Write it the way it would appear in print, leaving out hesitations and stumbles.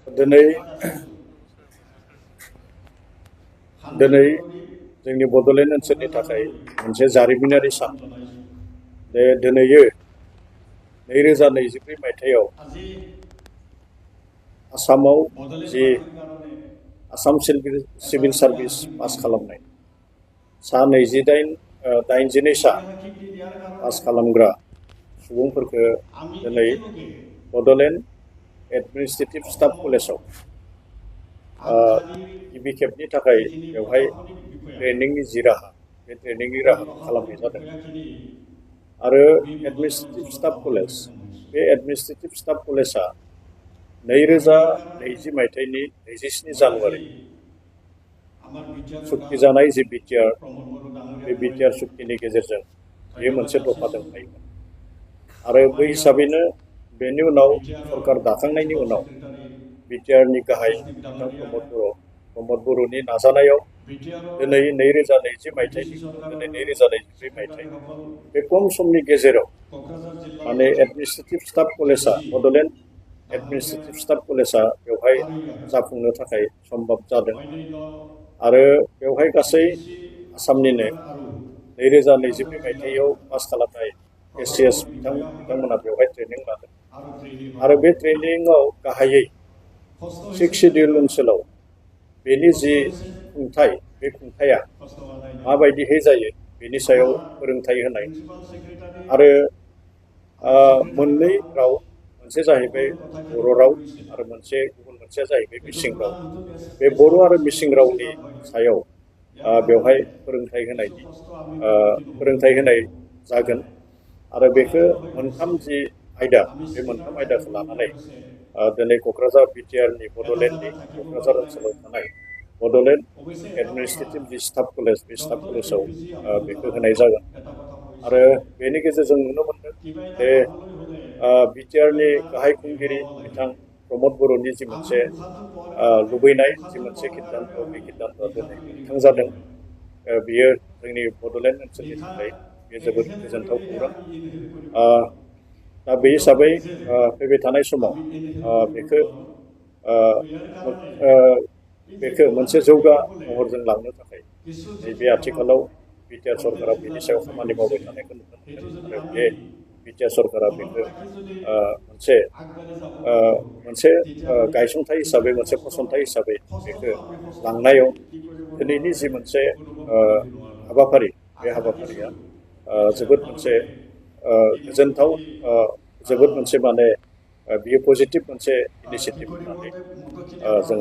दिनै जोंनि बड'लेण्ड ओनसोलनि थाखाय मोनसे जारिमिनारि सान। दिनैयो 2024 मायथाइयाव आसामाव जि आसाम सिभिल सार्भिस पास खालामनाय सा 82 सा पास खालामग्रा सुबुंफोरखौ दिनै बड'लेण्ड एडमिनिस्ट्रेटिभ स्टाफ कलेजाव गिबि खेबनि थाखाय बेवहाय ट्रेनिंनि जि राहा बे ट्रेनिंनि राहाखौ खालामनाय जादों। आरो एडमिनिस्ट्रेटिभ स्टाफ कलेज बे एडमिनिस्ट्रेटिभ स्टाफ कलेजा 2020 मायथाइनि 27 जानुवारि सुक्ति जानाय जि बिटिआर बे बिटिआर सुक्तिनि गेजेरजों बेयो मोनसे दफा दंखायोमोन। आरो बै हिसाबैनो बेनि उनाव सरकार दाखांनायनि उनाव बिटिआरनि गाहाय बिथां प्रमद बर'नि नाजानायाव दिनै 2020 मायथाइनि दिनै 2024 मायथाइ बे खम समनि गेजेराव माने एडमिनिस्ट्रेटिभ स्टाफ कलेजा बड'लेण्ड एडमिनिस्ट्रेटिभ स्टाफ कलेजा बेवहाय जाफुंनो थाखाय सम्भब जादों। आरो बेवहाय गासै आसामनिनो 2024 मायथाइयाव पास खालामनाय एसिएस बिथांमोना बेवहाय ट्रेनिं लादों। आरो बे ट्रेनिंआव गाहायै 6 सिडिउल ओनसोलाव बेनि जि खुंथाय बे खुंथाया माबायदिहै जायो बेनि सायाव फोरोंथाय होनाय। आरो मोननै राव, मोनसे जाहैबाय बर' राव आरो गुबुन मोनसेया जाहैबाय मिसिं राव। बे बर' आरो मिसिं रावनि सायाव बेवहाय फोरोंथाय होनाय जागोन। आरो बेखौ मोनथाम जि आयदा बे मोनथाम आयदाखौ लानानै दिनै क'क्राझार बिटिआरनि बड'लेण्डनि क'क्राझार ओनसोलाव थानाय बड'लेण्ड एडमिनिस्ट्रेटिभ जि स्टाफ कलेज बे स्टाफ कलेजाव बेखौ होनाय जागोन। आरो बेनि गेजेरजों नुनो मोनदों जे बिटिआरनि गाहाय खुंगिरि बिथां प्रमद बर'नि जि मोनसे लुबैनाय जि मोनसे सिद्धान्त बे सिद्धान्तआ दिनै मोगथां जादों। बियो जोंनि बड'लेण्ड ओनसोलनि थाखाय बे जोबोद गोजोनथाव खौरां। दा बे हिसाबै फैबाय थानाय समाव बेखौ मोनसे जौगा महरजों लांनो थाखाय नैबे आथिखालाव बिटिआर सरकारा बेनि सायाव खामानि मावबाय थानायखौ नुनो मोनदों। आरो बे बिटिआर सरकारा बेखौ मोनसे गायसनथाय हिसाबै मोनसे फसंथाय हिसाबै बेखौ लांनायाव दिनैनि जि मोनसे हाबाफारि बे हाबाफारिया जोबोद मोनसे गोजोनथाव, जोबोद मोनसे माने बियो पजिटिभ मोनसे इनिसियेटिभ होननानै जों